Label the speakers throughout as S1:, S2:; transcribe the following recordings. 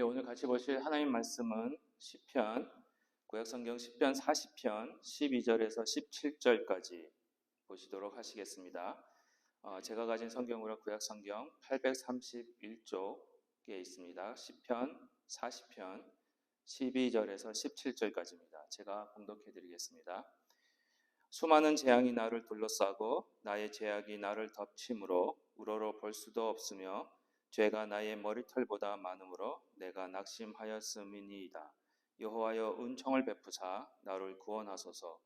S1: 오늘 같이 보실 하나님 말씀은 시편, 구약성경 시편 40편 12절에서 17절까지 보시도록 하시겠습니다. 제가 가진 성경으로 구약성경 831쪽에 있습니다. 시편 40편 12절에서 17절까지입니다. 제가 봉독해 드리겠습니다. 수많은 재앙이 나를 둘러싸고 나의 죄악이 나를 덮침으로 우러러 볼 수도 없으며 죄가 나의 머리털보다 많으므로 내가 낙심하였음이니이다. 여호와여 은총을 베푸사 나를 구원하소서.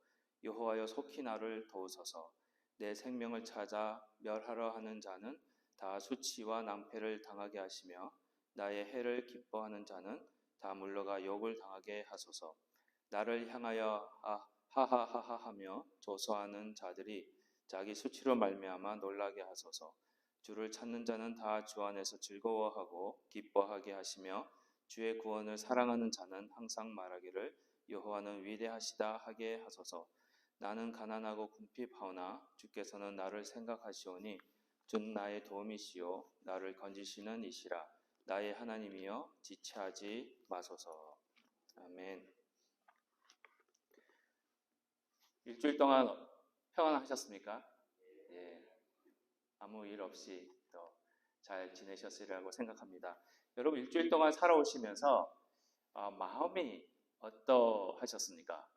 S1: 여호와여 속히 나를 도우소서. 내 생명을 찾아 멸하려 하는 자는 다 수치와 낭패를 당하게 하시며 나의 해를 기뻐하는 자는 다 물러가 욕을 당하게 하소서. 나를 향하여 하하하하 하며 조소하는 자들이 자기 수치로 말미암아 놀라게 하소서. 주를 찾는 자는 다 주 안에서 즐거워하고 기뻐하게 하시며 주의 구원을 사랑하는 자는 항상 말하기를 여호와는 위대하시다 하게 하소서. 나는 가난하고 궁핍하오나 주께서는 나를 생각하시오니 주는 나의 도움이시요 나를 건지시는 이시라. 나의 하나님이여 지체하지 마소서. 아멘. 일주일 동안 평안하셨습니까? 예. 아무 일 없이 또 잘 지내셨으리라고 생각합니다. 여러분 일주일 동안 살아오시면서 마음이 어떠하셨습니까?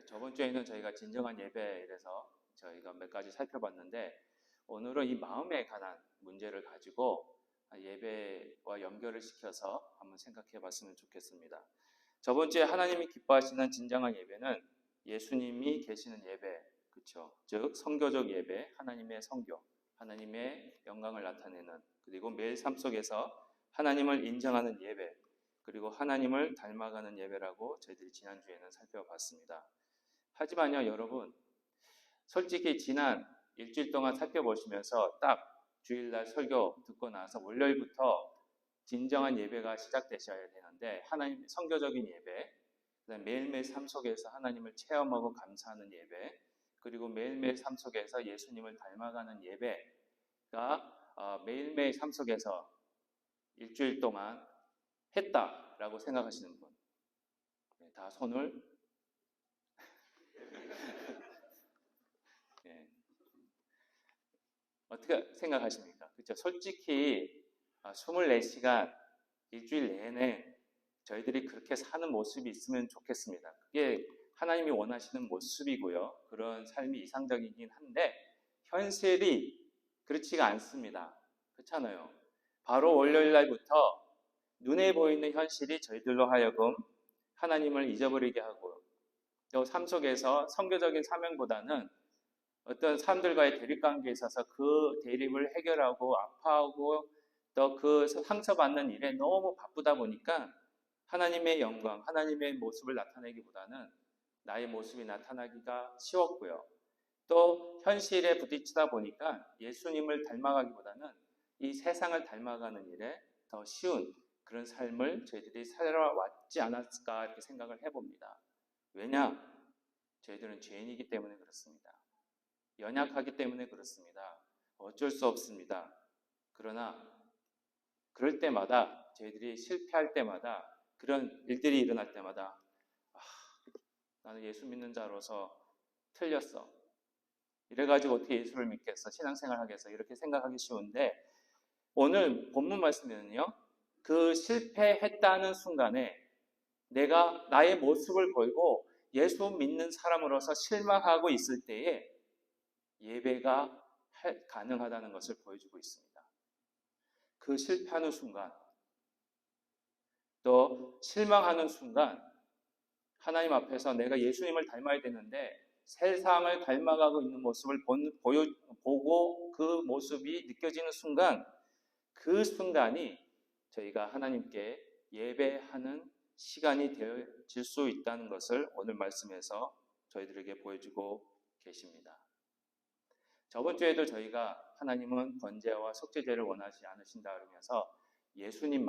S1: 저번 주에는 저희가 진정한 예배 이래서 저희가 몇 가지 살펴봤는데 오늘은 이 마음에 관한 문제를 가지고 예배와 연결을 시켜서 한번 생각해 봤으면 좋겠습니다. 저번 주에 하나님이 기뻐하시는 진정한 예배는 예수님이 계시는 예배, 그렇죠? 즉 성교적 예배, 하나님의 성교, 하나님의 영광을 나타내는, 그리고 매일 삶 속에서 하나님을 인정하는 예배, 그리고 하나님을 닮아가는 예배라고 저희들이 지난주에는 살펴봤습니다. 하지만요 여러분, 솔직히 지난 일주일 동안 살펴보시면서 딱 주일날 설교 듣고 나서 월요일부터 진정한 예배가 시작되셔야 되는데, 하나님 성교적인 예배, 매일매일 삶 속에서 하나님을 체험하고 감사하는 예배, 그리고 매일매일 삶 속에서 예수님을 닮아가는 예배가 매일매일 삶 속에서 일주일 동안 했다라고 생각하시는 분, 다 손을 네. 어떻게 생각하십니까? 그렇죠? 솔직히 24시간 일주일 내내 저희들이 그렇게 사는 모습이 있으면 좋겠습니다. 그게 하나님이 원하시는 모습이고요. 그런 삶이 이상적이긴 한데 현실이 그렇지가 않습니다. 그렇잖아요. 바로 월요일 날부터 눈에 보이는 현실이 저희들로 하여금 하나님을 잊어버리게 하고, 또 삶 속에서 선교적인 사명보다는 어떤 사람들과의 대립관계에 있어서 그 대립을 해결하고 아파하고 또 그 상처받는 일에 너무 바쁘다 보니까 하나님의 영광, 하나님의 모습을 나타내기보다는 나의 모습이 나타나기가 쉬웠고요. 또 현실에 부딪히다 보니까 예수님을 닮아가기보다는 이 세상을 닮아가는 일에 더 쉬운 그런 삶을 저희들이 살아왔지 않았을까 이렇게 생각을 해봅니다. 왜냐? 저희들은 죄인이기 때문에 그렇습니다. 연약하기 때문에 그렇습니다. 어쩔 수 없습니다. 그러나 그럴 때마다 저희들이 실패할 때마다 그런 일들이 일어날 때마다 나는 예수 믿는 자로서 틀렸어. 이래가지고 어떻게 예수를 믿겠어? 신앙생활 하겠어? 이렇게 생각하기 쉬운데 오늘 본문 말씀에는요. 그 실패했다는 순간에 내가 나의 모습을 보이고 예수 믿는 사람으로서 실망하고 있을 때에 예배가 가능하다는 것을 보여주고 있습니다. 그 실패하는 순간, 또 실망하는 순간 하나님 앞에서 내가 예수님을 닮아야 되는데 세상을 닮아가고 있는 모습을 보고 그 모습이 느껴지는 순간, 그 순간이 저희가 하나님께 예배하는 시간이 되어질 수 있다는 것을 오늘 말씀에서 저희들에게 보여주고 계십니다. 저번 주에도 저희가 하나님은 번제와 속죄제를 원하지 않으신다 그러면서 예수님이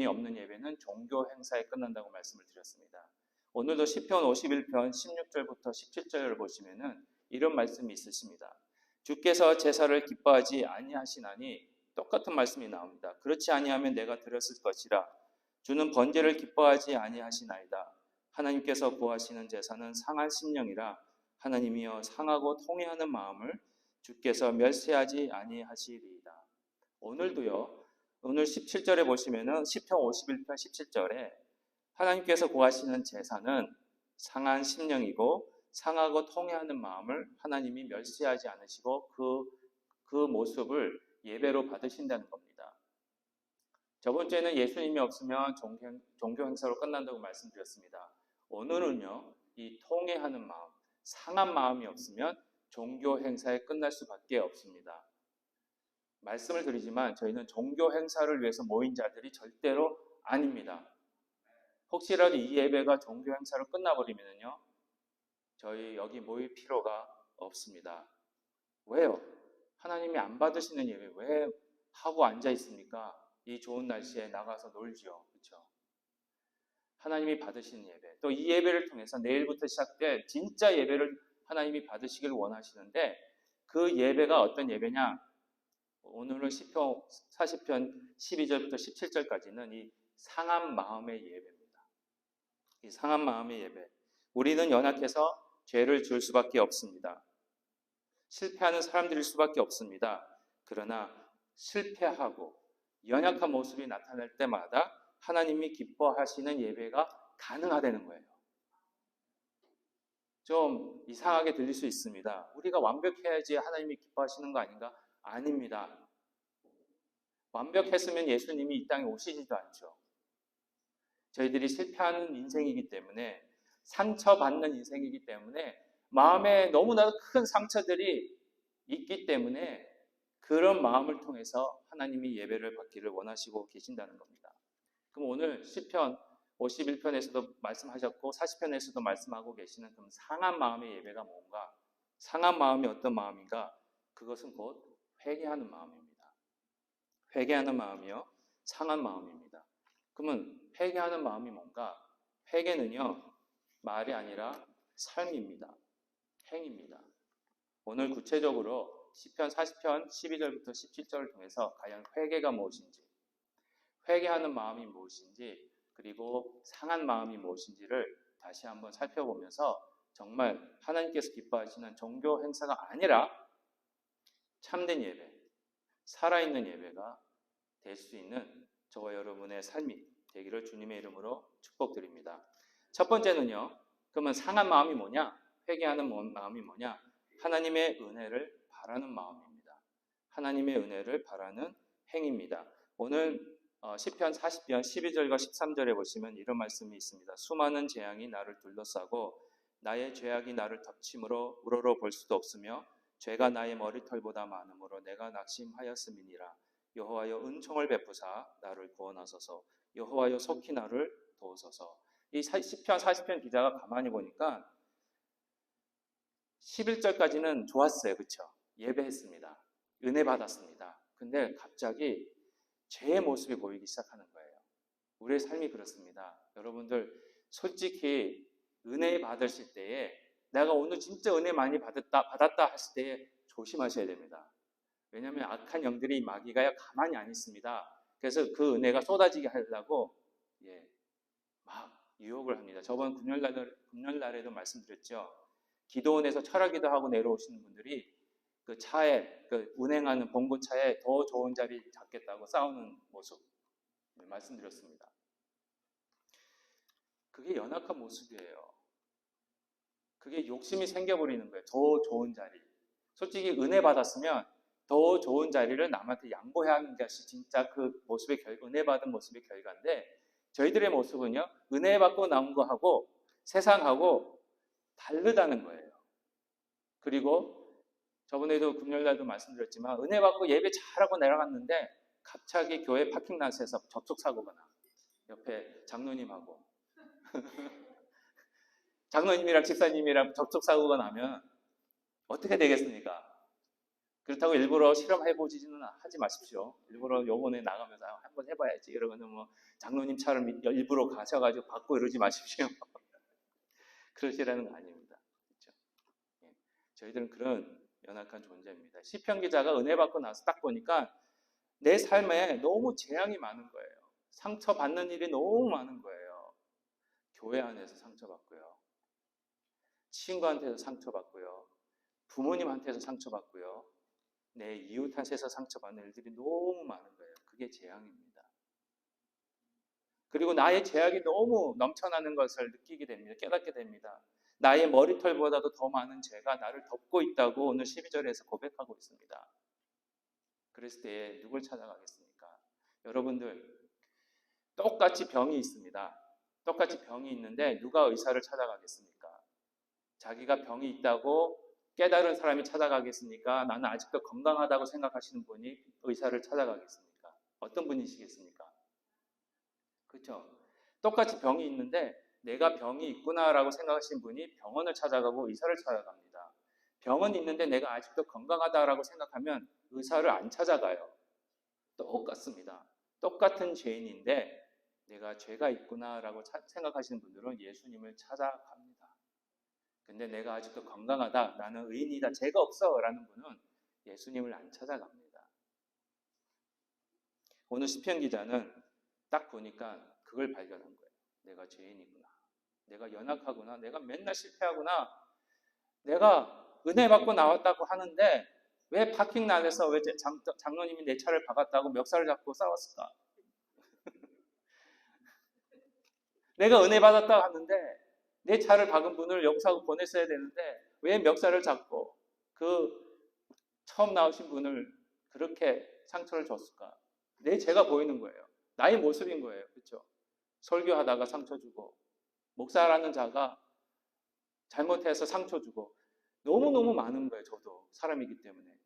S1: 없는 예배는 종교 행사에 끝난다고 말씀을 드렸습니다. 오늘도 시편 51편 16절부터 17절을 보시면은 이런 말씀이 있으십니다. 주께서 제사를 기뻐하지 아니하시나니 똑같은 말씀이 나옵니다. 그렇지 아니하면 내가 드렸을 것이라. 주는 번제를 기뻐하지 아니하시나이다. 하나님께서 구하시는 제사는 상한 심령이라. 하나님이여 상하고 통회하는 마음을 주께서 멸시하지 아니하시리이다. 오늘도요. 오늘 17절에 보시면은 시편 51편 17절에 하나님께서 구하시는 제사는 상한 심령이고 상하고 통회하는 마음을 하나님이 멸시하지 않으시고 그 모습을 예배로 받으신다는 겁니다. 저번 주에는 예수님이 없으면 종교 행사로 끝난다고 말씀드렸습니다. 오늘은요, 이 통회하는 마음, 상한 마음이 없으면 종교 행사에 끝날 수밖에 없습니다. 말씀을 드리지만 저희는 종교 행사를 위해서 모인 자들이 절대로 아닙니다. 혹시라도 이 예배가 종교 행사로 끝나버리면요, 저희 여기 모일 필요가 없습니다. 왜요? 하나님이 안 받으시는 예배 왜 하고 앉아 있습니까? 이 좋은 날씨에 나가서 놀지요. 그렇죠? 하나님이 받으시는 예배. 또 이 예배를 통해서 내일부터 시작될 진짜 예배를 하나님이 받으시길 원하시는데 그 예배가 어떤 예배냐? 오늘은 시편 40편 12절부터 17절까지는 이 상한 마음의 예배입니다. 이 상한 마음의 예배. 우리는 연약해서 죄를 지을 수밖에 없습니다. 실패하는 사람들일 수밖에 없습니다. 그러나 실패하고 연약한 모습이 나타날 때마다 하나님이 기뻐하시는 예배가 가능하다는 거예요. 좀 이상하게 들릴 수 있습니다. 우리가 완벽해야지 하나님이 기뻐하시는 거 아닌가? 아닙니다. 완벽했으면 예수님이 이 땅에 오시지도 않죠. 저희들이 실패하는 인생이기 때문에 상처받는 인생이기 때문에 마음에 너무나 큰 상처들이 있기 때문에 그런 마음을 통해서 하나님이 예배를 받기를 원하시고 계신다는 겁니다. 그럼 오늘 시편 51편에서도 말씀하셨고 40편에서도 말씀하고 계시는 그럼 상한 마음의 예배가 뭔가? 상한 마음이 어떤 마음인가? 그것은 곧 회개하는 마음입니다. 회개하는 마음이요. 상한 마음입니다. 그러면 회개하는 마음이 뭔가? 회개는요. 말이 아니라 삶입니다. 행입니다. 오늘 구체적으로 시편 40편 12절부터 17절을 통해서 과연 회개가 무엇인지, 회개하는 마음이 무엇인지, 그리고 상한 마음이 무엇인지를 다시 한번 살펴보면서 정말 하나님께서 기뻐하시는 종교 행사가 아니라 참된 예배, 살아있는 예배가 될 수 있는 저와 여러분의 삶이 되기를 주님의 이름으로 축복드립니다. 첫 번째는요. 그러면 상한 마음이 뭐냐? 회개하는 마음이 뭐냐? 하나님의 은혜를 바라는 마음입니다. 하나님의 은혜를 바라는 행입니다. 오늘 시편 40편 12절과 13절에 보시면 이런 말씀이 있습니다. 수많은 재앙이 나를 둘러싸고 나의 죄악이 나를 덮침으로 우러러 볼 수도 없으며 죄가 나의 머리털보다 많으므로 내가 낙심하였음이니라. 여호와여 은총을 베푸사 나를 구원하소서. 여호와여 속히 나를 도우소서. 이 시편 40편 기자가 가만히 보니까 11절까지는 좋았어요. 그렇죠? 예배했습니다. 은혜 받았습니다. 근데 갑자기 죄의 모습이 보이기 시작하는 거예요. 우리의 삶이 그렇습니다. 여러분들 솔직히 은혜 받으실 때에 내가 오늘 진짜 은혜 많이 받았다 하실 때에 조심하셔야 됩니다. 왜냐하면 악한 영들이 마귀가 가만히 안 있습니다. 그래서 그 은혜가 쏟아지게 하려고 막 유혹을 합니다. 저번 금요일날에도 말씀드렸죠. 기도원에서 철학기도 하고 내려오시는 분들이 그 차에 운행하는 봉고차에 더 좋은 자리 잡겠다고 싸우는 모습 말씀드렸습니다. 그게 연약한 모습이에요. 그게 욕심이 생겨버리는 거예요. 더 좋은 자리. 솔직히 은혜 받았으면 더 좋은 자리를 남한테 양보해야 하는 것이 진짜 그 모습의 은혜 받은 모습의 결과인데 저희들의 모습은요. 은혜 받고 나온 거하고 세상하고 다르다는 거예요. 그리고 저번에도 금요일날도 말씀드렸지만 은혜 받고 예배 잘하고 내려갔는데 갑자기 교회 파킹란스에서 접촉사고가 나. 옆에 장로님하고 장로님이랑 집사님이랑 접촉사고가 나면 어떻게 되겠습니까? 그렇다고 일부러 실험해보지는 하지 마십시오. 일부러 요번에 나가면서 한번 해봐야지. 이러면 뭐 장로님처럼 일부러 가셔가지고 받고 이러지 마십시오. 그러시라는 거 아닙니다. 그렇죠? 저희들은 그런 연약한 존재입니다. 시편 기자가 은혜 받고 나서 딱 보니까 내 삶에 너무 재앙이 많은 거예요. 상처받는 일이 너무 많은 거예요. 교회 안에서 상처받고요. 친구한테서 상처받고요. 부모님한테서 상처받고요. 내 이웃한테서 상처받는 일들이 너무 많은 거예요. 그게 재앙입니다. 그리고 나의 죄악이 너무 넘쳐나는 것을 느끼게 됩니다. 깨닫게 됩니다. 나의 머리털보다도 더 많은 죄가 나를 덮고 있다고 오늘 12절에서 고백하고 있습니다. 그랬을 때 누굴 찾아가겠습니까? 여러분들, 똑같이 병이 있습니다. 똑같이 병이 있는데 누가 의사를 찾아가겠습니까? 자기가 병이 있다고 깨달은 사람이 찾아가겠습니까? 나는 아직도 건강하다고 생각하시는 분이 의사를 찾아가겠습니까? 어떤 분이시겠습니까? 그렇죠? 똑같이 병이 있는데 내가 병이 있구나라고 생각하시는 분이 병원을 찾아가고 의사를 찾아갑니다. 병은 있는데 내가 아직도 건강하다라고 생각하면 의사를 안 찾아가요. 똑같습니다. 똑같은 죄인인데 내가 죄가 있구나라고 생각하시는 분들은 예수님을 찾아갑니다. 근데 내가 아직도 건강하다, 나는 의인이다, 죄가 없어 라는 분은 예수님을 안 찾아갑니다. 오늘 시편 기자는 딱 보니까 그걸 발견한 거예요. 내가 죄인이구나. 내가 연약하구나. 내가 맨날 실패하구나. 내가 은혜 받고 나왔다고 하는데 왜 파킹란에서 왜 장로님이 내 차를 박았다고 멱살을 잡고 싸웠을까? 내가 은혜 받았다고 하는데 내 차를 박은 분을 용서하고 보냈어야 되는데 왜 멱살을 잡고 그 처음 나오신 분을 그렇게 상처를 줬을까? 내 죄가 보이는 거예요. 나의 모습인 거예요. 그렇죠? 설교하다가 상처 주고 목사라는 자가 잘못해서 상처 주고 너무너무 많은 거예요. 저도 사람이기 때문에.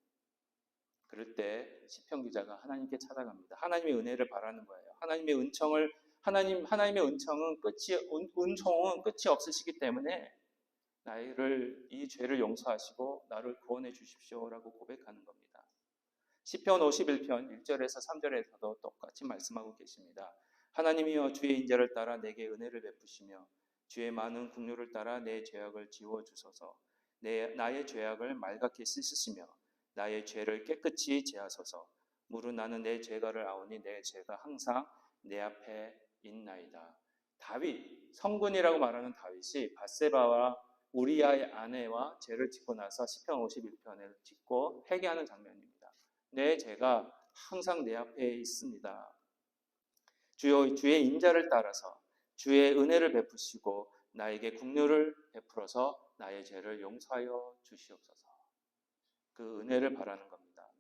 S1: 그럴 때 시편 기자가 하나님께 찾아갑니다. 하나님의 은혜를 바라는 거예요. 하나님의 은총은 은총은 끝이 없으시기 때문에 나를 이 죄를 용서하시고 나를 구원해 주십시오라고 고백하는 겁니다. 시편 51편 1절에서 3절에서도 똑같이 말씀하고 계십니다. 하나님이여 주의 인자를 따라 내게 은혜를 베푸시며 주의 많은 긍휼을 따라 내 죄악을 지워 주소서. 나의 죄악을 말갛게 씻으시며 나의 죄를 깨끗이 제하소서. 무릇 나는 내 죄가를 아오니 내 죄가 항상 내 앞에 있나이다. 다윗, 성군이라고 말하는 다윗이 밧세바와 우리아의 아내와 죄를 짓고 나서 시편 51편을 짓고 회개하는 장면입니다. 내 죄가 항상 내 앞에 있습니다. 주의 인자를 따라서 주의 은혜를 베푸시고 나에게 긍휼을 베풀어서 나의 죄를 용서하여 주시옵소서. 그 은혜를 바라는 겁니다.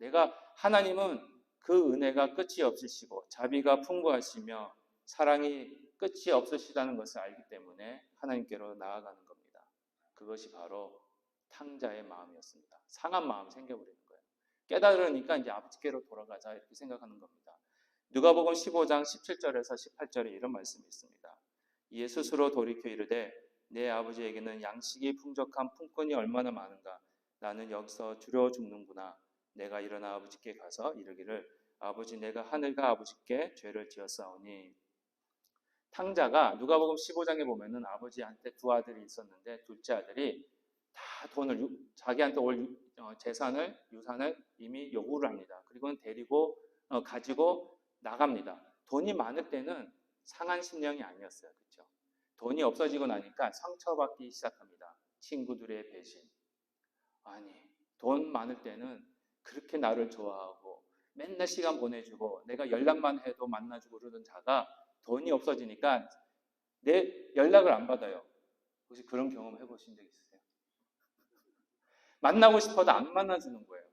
S1: 하나님은 그 은혜가 끝이 없으시고 자비가 풍부하시며 사랑이 끝이 없으시다는 것을 알기 때문에 하나님께로 나아가는 겁니다. 그것이 바로 탕자의 마음이었습니다. 상한 마음 생겨버리는 거예요. 깨달으니까 이제 아버지께로 돌아가자 이렇게 생각하는 겁니다. 누가복음 15장 17절에서 18절에 이런 말씀이 있습니다. 이에 스스로 돌이켜 이르되 내 아버지에게는 양식이 풍족한 품꾼이 얼마나 많은가. 나는 여기서 주려 죽는구나. 내가 일어나 아버지께 가서 이르기를 아버지 내가 하늘과 아버지께 죄를 지었사오니. 탕자가 누가복음 15장에 보면은 아버지한테 두 아들이 있었는데 둘째 아들이 다 돈을 자기한테 올 재산을 유산을 이미 요구를 합니다. 그리고는 데리고 가지고 나갑니다. 돈이 많을 때는 상한 심령이 아니었어요. 그렇죠? 돈이 없어지고 나니까 상처받기 시작합니다. 친구들의 배신. 아니, 돈 많을 때는 그렇게 나를 좋아하고 맨날 시간 보내주고 내가 연락만 해도 만나주고 그러던 자가 돈이 없어지니까 내 연락을 안 받아요. 혹시 그런 경험 해보신 적 있으세요? 만나고 싶어도 안 만나주는 거예요.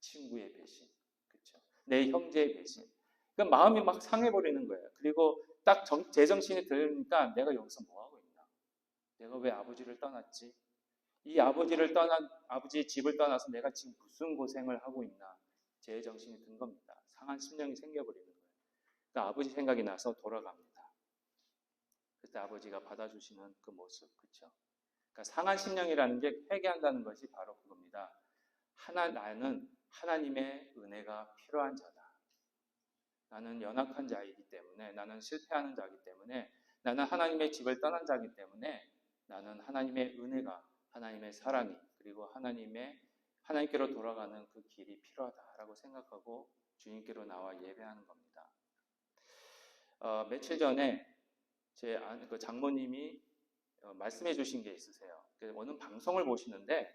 S1: 친구의 배신, 그렇죠? 내 형제의 배신. 그러니까 마음이 막 상해버리는 거예요. 그리고 딱 제정신이 들으니까 내가 여기서 뭐 하고 있나? 내가 왜 아버지를 떠났지? 이 아버지 집을 떠나서 내가 지금 무슨 고생을 하고 있나? 제정신이 든 겁니다. 상한 심령이 생겨버리는 거예요. 그러니까 아버지 생각이 나서 돌아갑니다. 그때 아버지가 받아주시는 그 모습, 그렇죠? 그러니까 상한 심령이라는 게 회개한다는 것이 바로 그겁니다. 나는 하나님의 은혜가 필요한 자다. 나는 연약한 자이기 때문에, 나는 실패하는 자이기 때문에, 나는 하나님의 집을 떠난 자이기 때문에 나는 하나님의 은혜가, 하나님의 사랑이, 그리고 하나님께로 돌아가는 그 길이 필요하다라고 생각하고 주님께로 나와 예배하는 겁니다. 며칠 전에 제 장모님이 말씀해 주신 게 있으세요. 어느 방송을 보시는데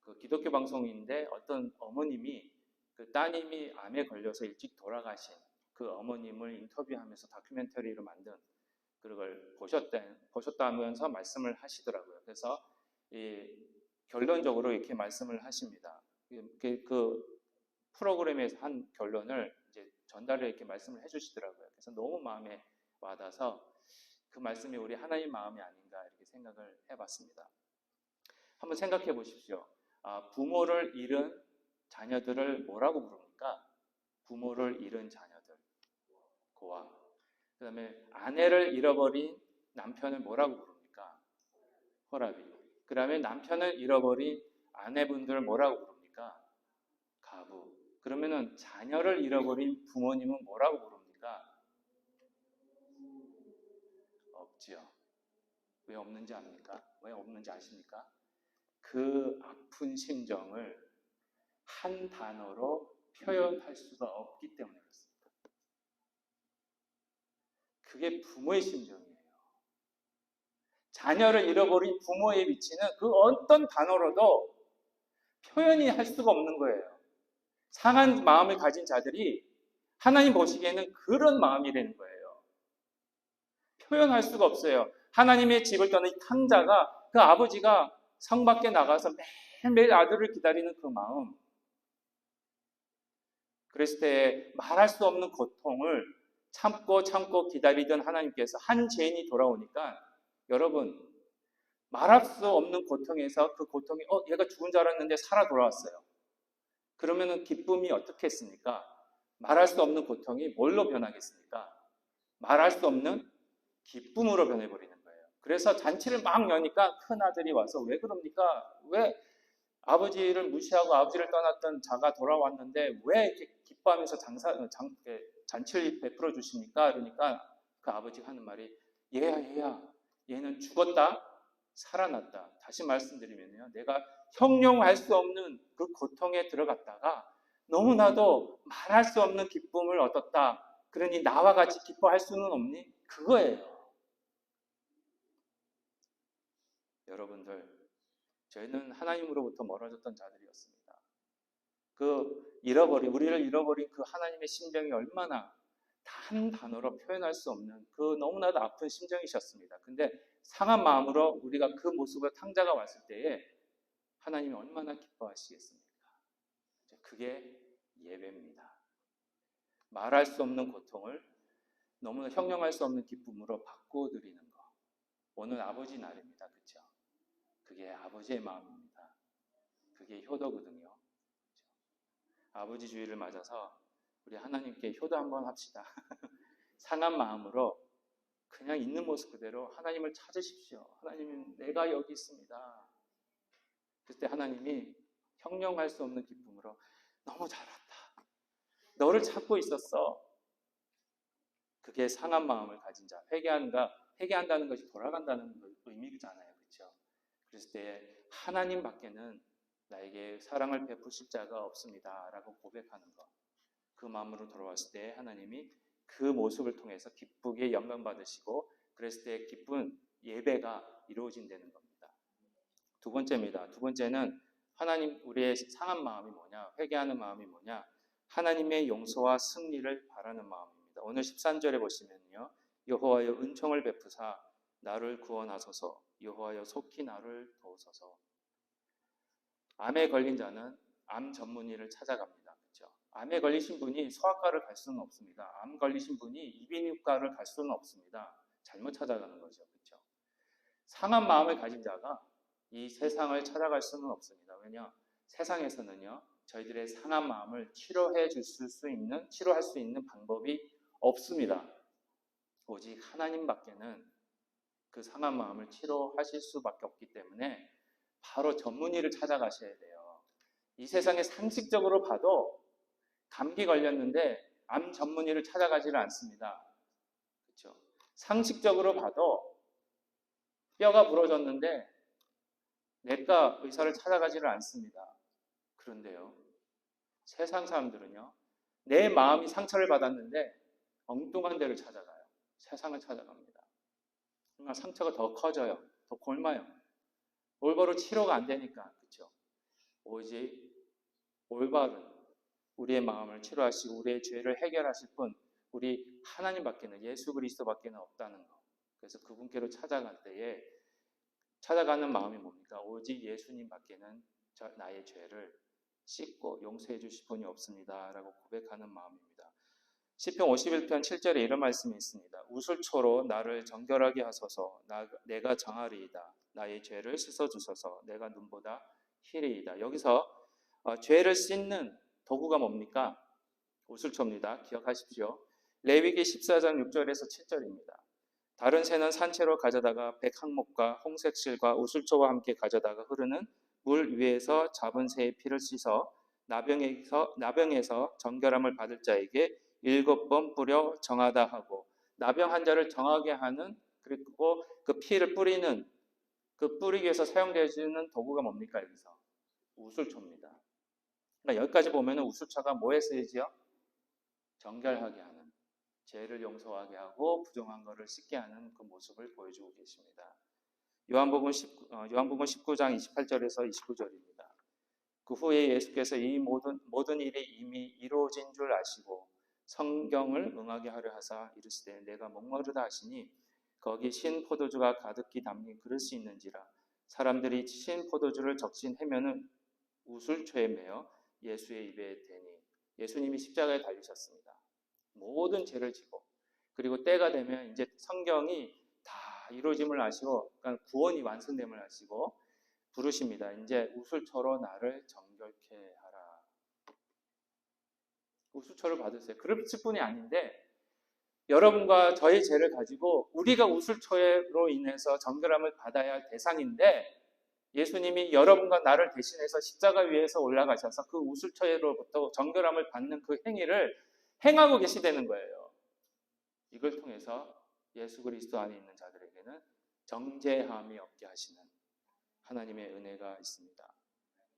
S1: 그 기독교 방송인데 어떤 어머님이 그 따님이 암에 걸려서 일찍 돌아가신 그 어머님을 인터뷰하면서 다큐멘터리로 만든 그걸 보셨다면서 말씀을 하시더라고요. 그래서 결론적으로 이렇게 말씀을 하십니다. 그 프로그램에서 한 결론을 이제 전달을 이렇게 말씀을 해주시더라고요. 그래서 너무 마음에 와닿아서 그 말씀이 우리 하나님 마음이 아닌가 이렇게 생각을 해봤습니다. 한번 생각해 보십시오. 부모를 잃은 자녀들을 뭐라고 부릅니까? 부모를 잃은 자녀들, 고아. 그 다음에 아내를 잃어버린 남편을 뭐라고 부릅니까? 호라비. 그 다음에 남편을 잃어버린 아내분들을 뭐라고 부릅니까? 가부. 그러면은 자녀를 잃어버린 부모님은 뭐라고 부릅니까? 없지요. 왜 없는지 압니까? 왜 없는지 아십니까? 그 아픈 심정을 한 단어로 표현할 수가 없기 때문에 그렇습니다. 그게 부모의 심정이에요. 자녀를 잃어버린 부모의 위치는 그 어떤 단어로도 표현이 할 수가 없는 거예요. 상한 마음을 가진 자들이 하나님 보시기에는 그런 마음이라는 거예요. 표현할 수가 없어요. 하나님의 집을 떠난 이 탕자가 그 아버지가 성 밖에 나가서 매일매일 아들을 기다리는 그 마음. 그랬을 때 말할 수 없는 고통을 참고 기다리던 하나님께서 한 죄인이 돌아오니까 여러분 말할 수 없는 고통에서 그 고통이 얘가 죽은 줄 알았는데 살아 돌아왔어요. 그러면은 기쁨이 어떻게 했습니까? 말할 수 없는 고통이 뭘로 변하겠습니까? 말할 수 없는 기쁨으로 변해버리는 거예요. 그래서 잔치를 막 여니까 큰 아들이 와서 왜 그럽니까? 왜 아버지를 무시하고 아버지를 떠났던 자가 돌아왔는데 왜 이렇게 기뻐하면서 잔치를 베풀어 주십니까? 그러니까 그 아버지가 하는 말이 얘야 얘는 죽었다 살아났다. 다시 말씀드리면요. 내가 형용할 수 없는 그 고통에 들어갔다가 너무나도 말할 수 없는 기쁨을 얻었다. 그러니 나와 같이 기뻐할 수는 없니? 그거예요. 여러분들, 저희는 하나님으로부터 멀어졌던 자들이었습니다. 우리를 잃어버린 그 하나님의 심정이 얼마나 단 단어로 표현할 수 없는 그 너무나도 아픈 심정이셨습니다. 근데 상한 마음으로 우리가 그 모습으로 탕자가 왔을 때에 하나님이 얼마나 기뻐하시겠습니까? 그게 예배입니다. 말할 수 없는 고통을 너무나 형용할 수 없는 기쁨으로 바꿔드리는 거. 오늘 아버지 날입니다. 그렇죠? 그게 아버지의 마음입니다. 그게 효도거든요. 아버지 주일을 맞아서 우리 하나님께 효도 한번 합시다. 상한 마음으로 그냥 있는 모습 그대로 하나님을 찾으십시오. 하나님, 내가 여기 있습니다. 그때 하나님이 형용할 수 없는 기쁨으로 너무 잘 왔다. 너를 찾고 있었어. 그게 상한 마음을 가진 자. 회개한다는 것이 돌아간다는 의미잖아요. 그렇죠? 그랬을 때 하나님 밖에는 나에게 사랑을 베푸실 자가 없습니다. 라고 고백하는 것. 그 마음으로 돌아왔을 때 하나님이 그 모습을 통해서 기쁘게 영광 받으시고 그랬을 때 기쁜 예배가 이루어진다는 겁니다. 두 번째입니다. 두 번째는 하나님 우리의 상한 마음이 뭐냐? 회개하는 마음이 뭐냐? 하나님의 용서와 승리를 바라는 마음입니다. 오늘 13절에 보시면요. 여호와여 은총을 베푸사 나를 구원하소서. 여호와여 속히 나를 도우소서. 암에 걸린 자는 암 전문의를 찾아갑니다. 그렇죠? 암에 걸리신 분이 소아과를 갈 수는 없습니다. 암 걸리신 분이 이비인후과를 갈 수는 없습니다. 잘못 찾아가는 거죠. 그렇죠? 상한 마음을 가진 자가 이 세상을 찾아갈 수는 없습니다. 왜냐? 세상에서는요. 저희들의 상한 마음을 치료할 수 있는 방법이 없습니다. 오직 하나님밖에는 그 상한 마음을 치료하실 수밖에 없기 때문에 바로 전문의를 찾아가셔야 돼요. 이 세상에 상식적으로 봐도 감기 걸렸는데 암 전문의를 찾아가지를 않습니다. 그렇죠? 상식적으로 봐도 뼈가 부러졌는데 내과 의사를 찾아가지를 않습니다. 그런데요, 세상 사람들은요, 내 마음이 상처를 받았는데 엉뚱한 데를 찾아가요. 세상을 찾아갑니다. 그러니까 상처가 더 커져요. 더 골마요. 올바로 치료가 안 되니까. 그렇죠? 오직 올바른 우리의 마음을 치료하시고 우리의 죄를 해결하실 분, 우리 하나님밖에는, 예수 그리스도밖에는 없다는 거. 그래서 그분께로 찾아갈 때에 찾아가는 마음이 뭡니까? 오직 예수님밖에는 나의 죄를 씻고 용서해 주실 분이 없습니다. 라고 고백하는 마음입니다. 시편 51편 7절에 이런 말씀이 있습니다. 우슬초로 나를 정결하게 하소서. 내가 정하리이다. 나의 죄를 씻어주소서. 내가 눈보다 희리이다. 여기서 죄를 씻는 도구가 뭡니까? 우슬초입니다. 기억하십시오. 레위기 14장 6절에서 7절입니다. 다른 새는 산채로 가져다가 백항목과 홍색실과 우슬초와 함께 가져다가 흐르는 물 위에서 잡은 새의 피를 씻어 나병에서 정결함을 받을 자에게 7번 뿌려 정하다 하고, 나병 환자를 정하게 하는, 그리고 그 피를 뿌리는, 그 뿌리기 위해서 사용되어지는 도구가 뭡니까? 여기서 우슬초입니다. 그러니까 여기까지 보면 우슬초가 뭐에 쓰이지요? 정결하게 하는, 죄를 용서하게 하고 부정한 것을 씻게 하는 그 모습을 보여주고 계십니다. 요한복음 19장 28절에서 29절입니다. 그 후에 예수께서 이 모든 일이 이미 이루어진 줄 아시고 성경을 응하게 하려 하사 이르시되 내가 목마르다 하시니 거기 신 포도주가 가득히 담긴 그릇이 있는지라. 사람들이 신 포도주를 적신 해면은 우슬초에 매어 예수의 입에 대니. 예수님이 십자가에 달리셨습니다. 모든 죄를 지고, 그리고 때가 되면 이제 성경이 다 이루어짐을 아시고, 그러니까 구원이 완성됨을 아시고 부르십니다. 이제 우슬초로 나를 정결케 하라. 우슬초를 받으세요. 그럴 뿐이 아닌데, 여러분과 저의 죄를 가지고 우리가 우슬초로 인해서 정결함을 받아야 할 대상인데, 예수님이 여러분과 나를 대신해서 십자가 위에서 올라가셔서 그 우슬초로부터 정결함을 받는 그 행위를 행하고 계시다는 거예요. 이걸 통해서 예수 그리스도 안에 있는 자들에게는 정죄함이 없게 하시는 하나님의 은혜가 있습니다.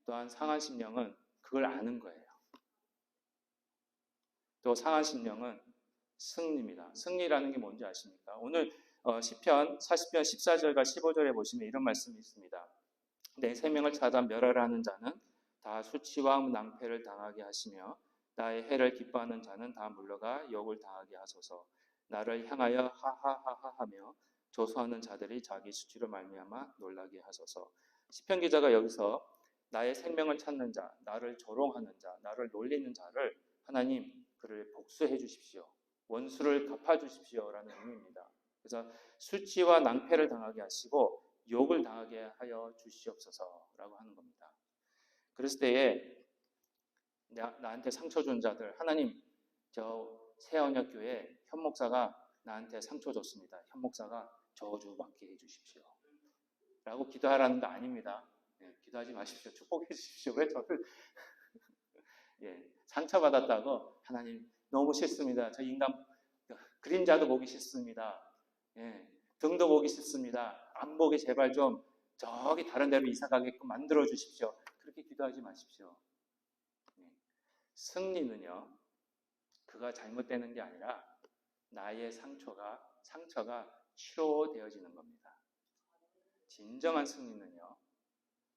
S1: 또한 상한 심령은 그걸 아는 거예요. 또 상한 심령은 승리입니다. 승리라는 게 뭔지 아십니까? 오늘 시편 40편 14절과 15절에 보시면 이런 말씀이 있습니다. 내 생명을 찾아 멸하라 하는 자는 다 수치와 낭패를 당하게 하시며 나의 해를 기뻐하는 자는 다 물러가 욕을 당하게 하소서. 나를 향하여 하하하하 하며 조소하는 자들이 자기 수치로 말미암아 놀라게 하소서. 시편 기자가 여기서 나의 생명을 찾는 자, 나를 조롱하는 자, 나를 놀리는 자를 하나님 그를 복수해 주십시오. 원수를 갚아 주십시오라는 의미입니다. 그래서 수치와 낭패를 당하게 하시고 욕을 당하게 하여 주시옵소서라고 하는 겁니다. 그랬을 때에 나한테 상처 준 자들, 하나님 저 새언약교회 현 목사가 나한테 상처 줬습니다. 현 목사가 저주받게 해주십시오 라고 기도하라는 거 아닙니다. 기도하지 마십시오. 축복해 주십시오. 왜 저를 상처받았다고 하나님 너무 싫습니다. 저 인간 그림자도 보기 싫습니다. 등도 보기 싫습니다. 안 보게 제발 좀 저기 다른 데로 이사 가게끔 만들어 주십시오. 그렇게 기도하지 마십시오. 승리는요, 그가 잘못되는 게 아니라 나의 상처가 치료되어지는 겁니다. 진정한 승리는요,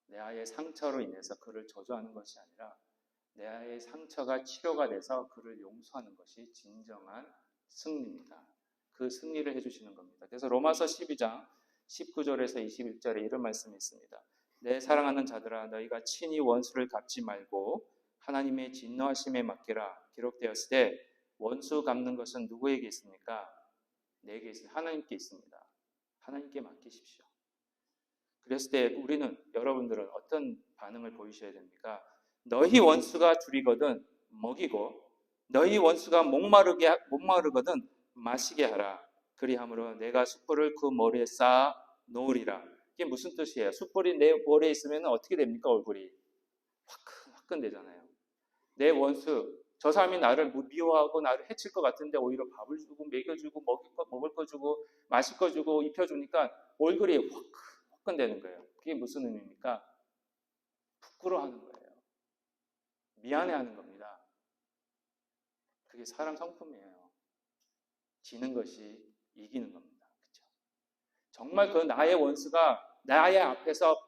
S1: 나의 상처로 인해서 그를 저주하는 것이 아니라 나의 상처가 치료가 돼서 그를 용서하는 것이 진정한 승리입니다. 그 승리를 해주시는 겁니다. 그래서 로마서 12장 19절에서 21절에 이런 말씀이 있습니다. 내 사랑하는 자들아 너희가 친히 원수를 갚지 말고 하나님의 진노하심에 맡기라. 기록되었을 때 원수 갚는 것은 누구에게 있습니까? 내게 있습니다. 하나님께 있습니다. 하나님께 맡기십시오. 그랬을 때 우리는, 여러분들은 어떤 반응을 보이셔야 됩니까? 너희 원수가 줄이거든 먹이고 너희 원수가 목마르거든 마시게 하라. 그리함으로 내가 숯불을 그 머리에 쌓아 놓으리라. 이게 무슨 뜻이에요? 숯불이 내 머리에 있으면 어떻게 됩니까? 얼굴이 화끈화끈되잖아요. 내 원수, 저 사람이 나를 미워하고 나를 해칠 것 같은데 오히려 밥을 주고 먹여주고 먹을 거 주고 마실 거 주고 입혀주니까 얼굴이 화끈되는 거예요. 그게 무슨 의미입니까? 부끄러워하는 거예요. 미안해하는 겁니다. 그게 사람 성품이에요. 지는 것이 이기는 겁니다. 그렇죠? 정말 그 나의 원수가 나의 앞에서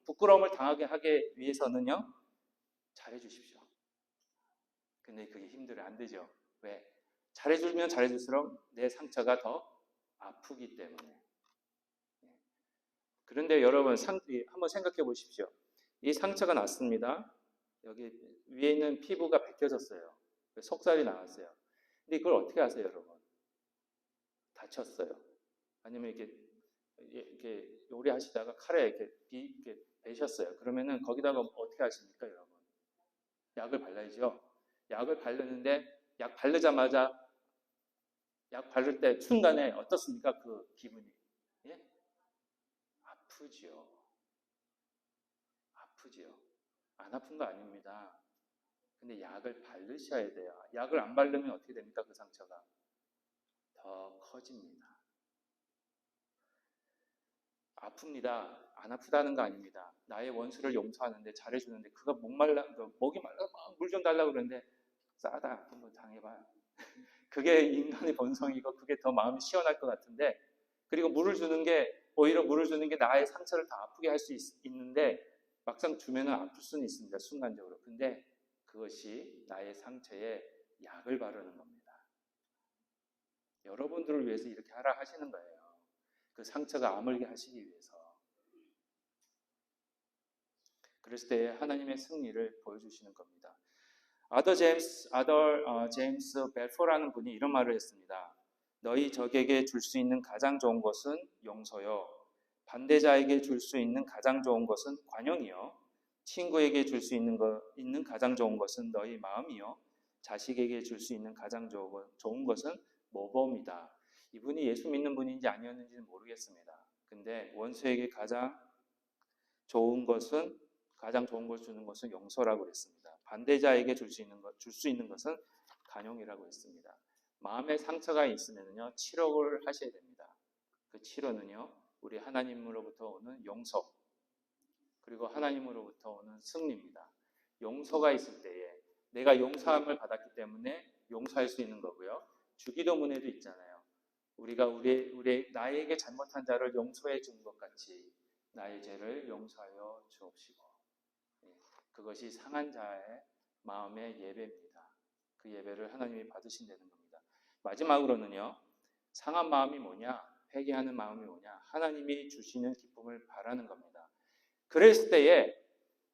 S1: 부끄러움을 당하게 하기 위해서는요, 잘해주십시오. 근데 그게 힘들어요. 안 되죠. 왜? 잘해주면 잘해줄수록 내 상처가 더 아프기 때문에. 그런데 여러분 한번 생각해 보십시오. 이 상처가 났습니다. 여기 위에 있는 피부가 벗겨졌어요. 속살이 나왔어요. 근데 그걸 어떻게 하세요, 여러분? 다쳤어요. 아니면 이렇게 요리하시다가 칼에 이렇게 베셨어요. 그러면은 거기다가 어떻게 하십니까, 여러분? 약을 발라야죠. 약을 바르는데 약 바르자마자 약 바를 때 순간에 어떻습니까? 그 기분이. 예? 아프지요. 아프지요. 안 아픈 거 아닙니다. 근데 약을 바르셔야 돼요. 약을 안 바르면 어떻게 됩니까? 그 상처가 더 커집니다. 아픕니다. 안 아프다는 거 아닙니다. 나의 원수를 용서하는데 잘해주는데 그가 목이 말라 물 좀 달라고 그러는데 싸다 한번 당해봐요. 그게 인간의 본성이고 그게 더 마음이 시원할 것 같은데, 그리고 오히려 물을 주는 게 나의 상처를 더 아프게 할 수 있는데 막상 주면은 아플 수는 있습니다. 순간적으로. 근데 그것이 나의 상처에 약을 바르는 겁니다. 여러분들을 위해서 이렇게 하라 하시는 거예요. 그 상처가 아물게 하시기 위해서. 그랬을 때 하나님의 승리를 보여주시는 겁니다. 아더 제임스 벨포라는 분이 이런 말을 했습니다. 너희 적에게 줄 수 있는 가장 좋은 것은 용서요. 반대자에게 줄 수 있는 가장 좋은 것은 관용이요. 친구에게 줄 수 있는 가장 좋은 것은 너희 마음이요. 자식에게 줄 수 있는 가장 좋은 것은 모범이다. 이분이 예수 믿는 분인지 아니었는지는 모르겠습니다. 근데 원수에게 가장 좋은 걸 주는 것은 용서라고 했습니다. 반대자에게 줄 수 있는 것은 관용이라고 했습니다. 마음에 상처가 있으면요, 치료를 하셔야 됩니다. 그 치료는요, 우리 하나님으로부터 오는 용서, 그리고 하나님으로부터 오는 승리입니다. 용서가 있을 때에 내가 용서함을 받았기 때문에 용서할 수 있는 거고요. 주기도문에도 있잖아요. 우리가 나에게 잘못한 자를 용서해 준 것 같이 나의 죄를 용서하여 주옵시고. 그것이 상한 자의 마음의 예배입니다. 그 예배를 하나님이 받으신다는 겁니다. 마지막으로는요, 상한 마음이 뭐냐? 회개하는 마음이 뭐냐? 하나님이 주시는 기쁨을 바라는 겁니다. 그랬을 때에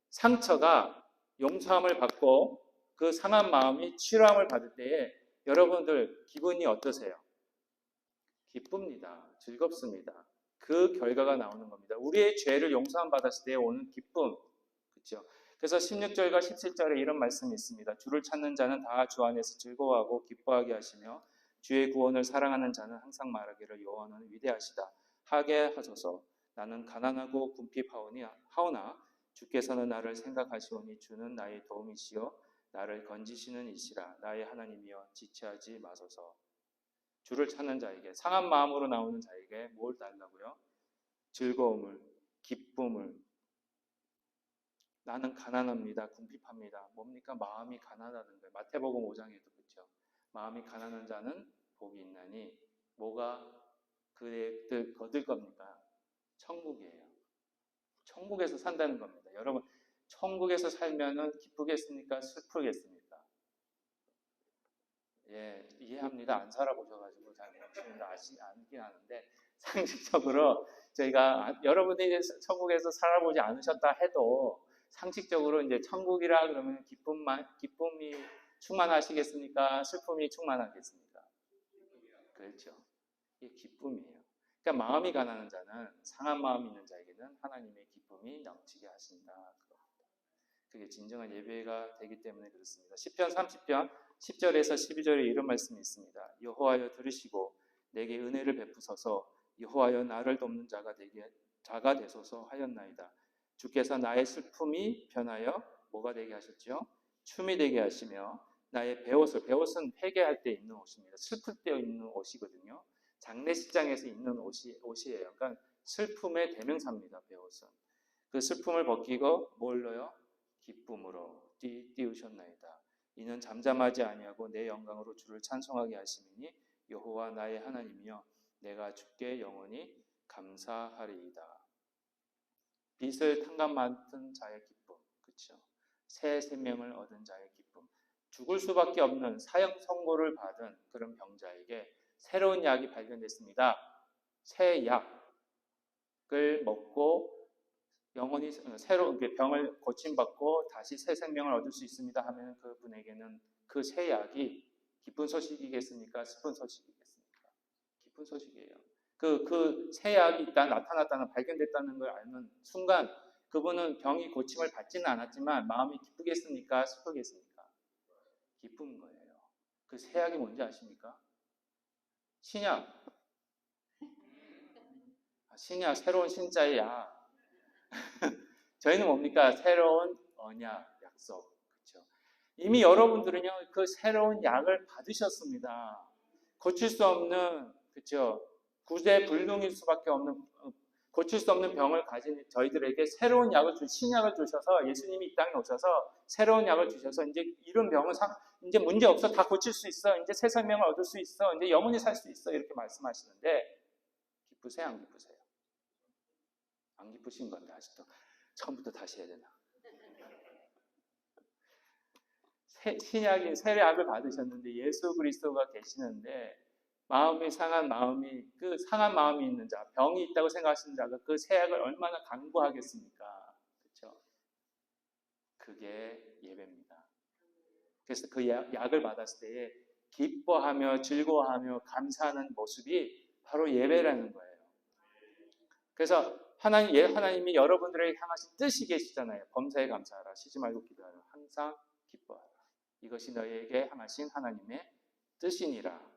S1: 상처가 용서함을 받고 그 상한 마음이 치료함을 받을 때에 여러분들 기분이 어떠세요? 기쁩니다. 즐겁습니다. 그 결과가 나오는 겁니다. 우리의 죄를 용서함 받았을 때 오는 기쁨. 그렇죠? 그래서 16절과 17절에 이런 말씀이 있습니다. 주를 찾는 자는 다 주 안에서 즐거워하고 기뻐하게 하시며 주의 구원을 사랑하는 자는 항상 말하기를 여호와는 위대하시다 하게 하소서. 나는 가난하고 궁핍하오나 주께서는 나를 생각하시오니 주는 나의 도움이시요 나를 건지시는 이시라. 나의 하나님이여 지체하지 마소서. 주를 찾는 자에게, 상한 마음으로 나오는 자에게 뭘 달라고요? 즐거움을, 기쁨을. 나는 가난합니다. 궁핍합니다. 뭡니까? 마음이 가난하다는 거예요. 마태복음 5장에도 그렇죠. 마음이 가난한 자는 복이 있나니 뭐가 그들 거둘 겁니까? 천국이에요. 천국에서 산다는 겁니다. 여러분, 천국에서 살면은 기쁘겠습니까? 슬프겠습니까? 예, 이해합니다. 안 살아보셔가지고 잘 모르시는데 아긴 하는데, 상식적으로 저희가 여러분들이 천국에서 살아보지 않으셨다 해도 상식적으로 이제 천국이라 그러면 기쁨이 충만하시겠습니까? 슬픔이 충만하겠습니까? 그렇죠. 이게 기쁨이에요. 그러니까 마음이 가난한 자는, 상한 마음이 있는 자에게는 하나님의 기쁨이 넘치게 하신다. 그게 진정한 예배가 되기 때문에 그렇습니다. 시편 30편 10절에서 12절에 이런 말씀이 있습니다. 여호와여 들으시고 내게 은혜를 베푸소서. 여호와여 나를 돕는 자가 되소서 하였나이다. 주께서 나의 슬픔이 변하여 뭐가 되게 하셨죠? 춤이 되게 하시며 나의 베옷은 회개할 때 입는 옷입니다. 슬플 때 입는 옷이거든요. 장례식장에서 입는 옷이에요. 그러니까 슬픔의 대명사입니다. 베옷은. 그 슬픔을 벗기고 뭘로요? 기쁨으로 띄우셨나이다. 이는 잠잠하지 아니하고 내 영광으로 주를 찬송하게 하심이니 여호와 나의 하나님이여 내가 주께 영원히 감사하리이다. 빛을 탕감 맡은 자의 기쁨, 그렇죠? 새 생명을 얻은 자의 기쁨. 죽을 수밖에 없는 사형 선고를 받은 그런 병자에게 새로운 약이 발견됐습니다. 새 약을 먹고 영원히 새로운 병을 고침받고 다시 새 생명을 얻을 수 있습니다 하면 그분에게는 그 새 약이 기쁜 소식이겠습니까? 슬픈 소식이겠습니까? 기쁜 소식이에요. 그 새 약이 있다 나타났다는 발견됐다는 걸 알는 순간 그분은 병이 고침을 받지는 않았지만 마음이 기쁘겠습니까? 슬프겠습니까? 기쁜 거예요. 그 새 약이 뭔지 아십니까? 신약. 신약, 새로운 신자의 약. 저희는 뭡니까? 새로운 언약, 약속. 그렇죠? 이미 여러분들은요, 그 새로운 약을 받으셨습니다. 고칠 수 없는, 그렇죠? 구제불능일 수밖에 없는, 고칠 수 없는 병을 가진 저희들에게 새로운 약을 신약을 주셔서 예수님이 이 땅에 오셔서 새로운 약을 주셔서 이제 이런 병은 이제 문제 없어. 다 고칠 수 있어. 이제 새 생명을 얻을 수 있어. 이제 영원히 살 수 있어. 이렇게 말씀하시는데 기쁘세요? 안 기쁘세요? 안 기쁘신 건데 아직도. 처음부터 다시 해야 되나? 신약인 새 약을 받으셨는데 예수 그리스도가 계시는데 마음이 상한 마음이 그 상한 마음이 있는 자, 병이 있다고 생각하시는 자가 그 새 약을 얼마나 강구하겠습니까? 그렇죠? 그게 예배입니다. 그래서 그 약을 받았을 때에 기뻐하며 즐거워하며 감사하는 모습이 바로 예배라는 거예요. 그래서 하나님이 여러분들에게 향하신 뜻이 계시잖아요. 범사에 감사하라. 쉬지 말고 기도하라. 항상 기뻐하라. 이것이 너희에게 향하신 하나님의 뜻이니라.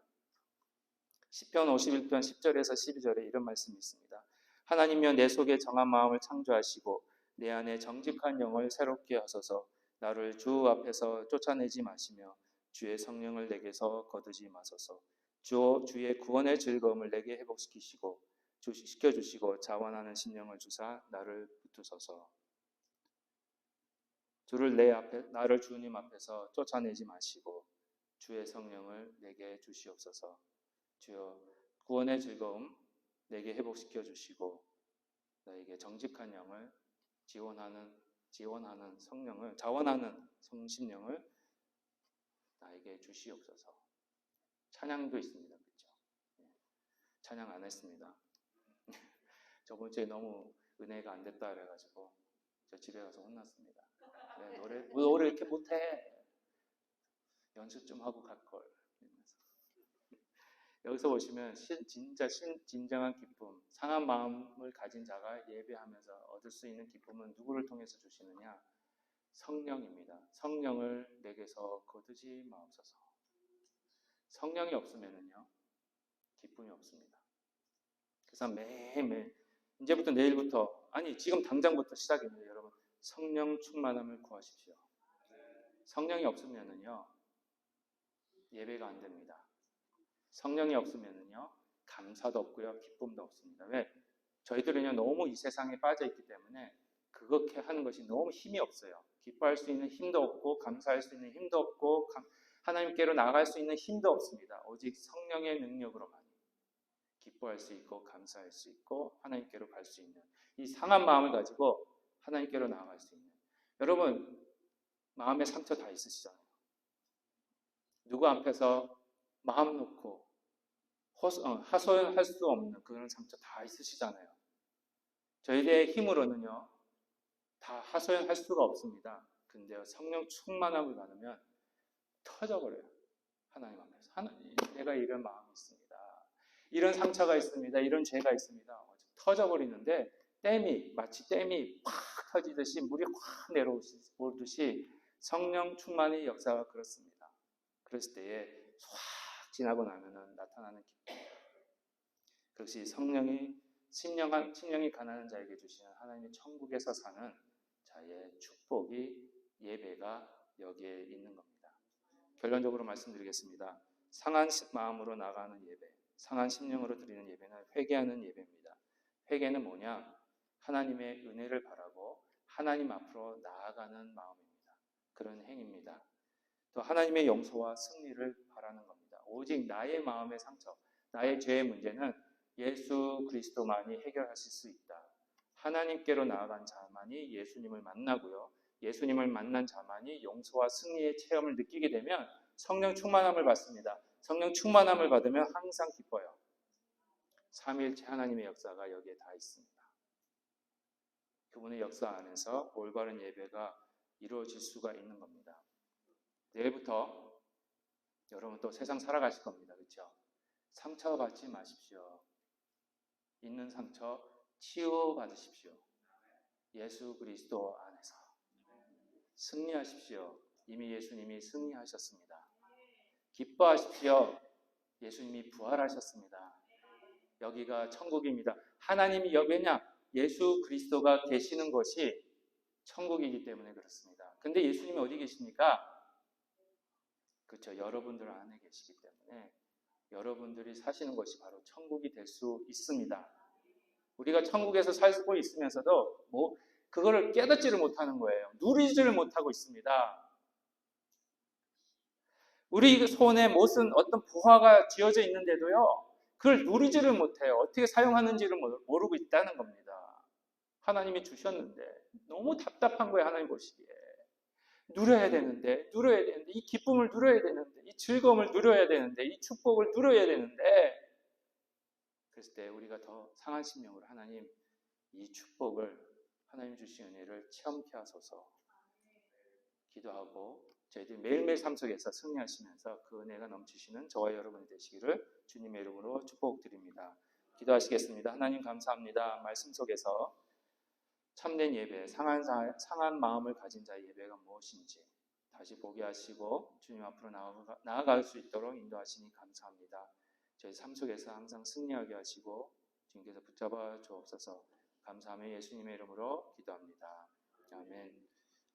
S1: 시편 51편 10절에서 12절에 이런 말씀이 있습니다. 하나님이여 내 속에 정한 마음을 창조하시고 내 안에 정직한 영을 새롭게 하소서. 나를 주 앞에서 쫓아내지 마시며 주의 성령을 내게서 거두지 마소서. 주의 구원의 즐거움을 내게 회복시키시고 시켜주시고 자원하는 심령을 주사 나를 붙드소서. 나를 주님 앞에서 쫓아내지 마시고 주의 성령을 내게 주시옵소서. 주여 구원의 즐거움 내게 회복시켜 주시고 나에게 정직한 영을 지원하는 성령을 자원하는 성심령을 나에게 주시옵소서. 찬양도 있습니다. 그렇죠? 찬양 안 했습니다. 저번 주에 너무 은혜가 안 됐다 그래가지고 저 집에 가서 혼났습니다. 노래 이렇게 못해. 연습 좀 하고 갈걸. 여기서 보시면 진정한 기쁨, 상한 마음을 가진 자가 예배하면서 얻을 수 있는 기쁨은 누구를 통해서 주시느냐? 성령입니다. 성령을 내게서 거두지 마옵소서. 성령이 없으면요 기쁨이 없습니다. 그래서 매일매일 이제부터 내일부터 지금 당장부터 시작입니다. 여러분 성령 충만함을 구하십시오. 성령이 없으면요 예배가 안 됩니다. 성령이 없으면요 감사도 없고요 기쁨도 없습니다. 왜? 저희들은요 너무 이 세상에 빠져 있기 때문에 그렇게 하는 것이 너무 힘이 없어요. 기뻐할 수 있는 힘도 없고 감사할 수 있는 힘도 없고 하나님께로 나아갈 수 있는 힘도 없습니다. 오직 성령의 능력으로만 기뻐할 수 있고 감사할 수 있고 하나님께로 갈 수 있는 이 상한 마음을 가지고 하나님께로 나아갈 수 있는 여러분 마음에 상처 다 있으시잖아요. 누구 앞에서 마음 놓고 하소연할 수 없는 그런 상처 다 있으시잖아요. 저희의 힘으로는요 다 하소연할 수가 없습니다. 근데 성령 충만함을 받으면 터져버려요. 하나님 앞에서 하나님 내가 이런 마음이 있습니다. 이런 상처가 있습니다. 이런 죄가 있습니다. 터져버리는데 마치 댐이 팍 터지듯이 물이 확 내려오듯이 성령 충만의 역사가 그렇습니다. 그랬을 때에 확 지나고 나면은 나타나는 기쁨. 그것이 심령이 가난한 자에게 주시는 하나님의 천국에서 사는 자의 축복이 예배가 여기에 있는 겁니다. 결론적으로 말씀드리겠습니다. 상한 마음으로 나가는 예배, 상한 심령으로 드리는 예배는 회개하는 예배입니다. 회개는 뭐냐? 하나님의 은혜를 바라고 하나님 앞으로 나아가는 마음입니다. 그런 행위입니다. 또 하나님의 용서와 승리를 바라는 겁니다. 오직 나의 마음의 상처, 나의 죄의 문제는 예수 그리스도만이 해결하실 수 있다. 하나님께로 나아간 자만이 예수님을 만나고요. 예수님을 만난 자만이 용서와 승리의 체험을 느끼게 되면 성령 충만함을 받습니다. 성령 충만함을 받으면 항상 기뻐요. 삼위일체 하나님의 역사가 여기에 다 있습니다. 그분의 역사 안에서 올바른 예배가 이루어질 수가 있는 겁니다. 내일부터 여러분 또 세상 살아가실 겁니다. 그렇죠? 상처받지 마십시오. 있는 상처 치유받으십시오. 예수 그리스도 안에서 승리하십시오. 이미 예수님이 승리하셨습니다. 기뻐하십시오. 예수님이 부활하셨습니다. 여기가 천국입니다. 하나님이 왜냐? 예수 그리스도가 계시는 것이 천국이기 때문에 그렇습니다. 근데 예수님이 어디 계십니까? 그렇죠. 여러분들 안에 계시기 때문에 여러분들이 사시는 것이 바로 천국이 될 수 있습니다. 우리가 천국에서 살고 있으면서도 그거를 깨닫지를 못하는 거예요. 누리지를 못하고 있습니다. 우리 손에 무슨 어떤 보화가 쥐어져 있는데도요. 그걸 누리지를 못해요. 어떻게 사용하는지를 모르고 있다는 겁니다. 하나님이 주셨는데 너무 답답한 거예요. 하나님 보시기에. 누려야 되는데 이 기쁨을 누려야 되는데 이 즐거움을 누려야 되는데 이 축복을 누려야 되는데 그랬을 때 우리가 더 상한 심령으로 하나님 이 축복을 하나님 주신 은혜를 체험케 하소서 기도하고 저희들이 매일매일 삶 속에서 승리하시면서 그 은혜가 넘치시는 저와 여러분이 되시기를 주님의 이름으로 축복드립니다. 기도하시겠습니다. 하나님 감사합니다. 말씀 속에서 참된 예배, 상한 마음을 가진 자의 예배가 무엇인지 다시 보게 하시고 주님 앞으로 나아갈 수 있도록 인도하시니 감사합니다. 저희 삶 속에서 항상 승리하게 하시고 주님께서 붙잡아 주옵소서. 감사하며 예수님의 이름으로 기도합니다. 아멘.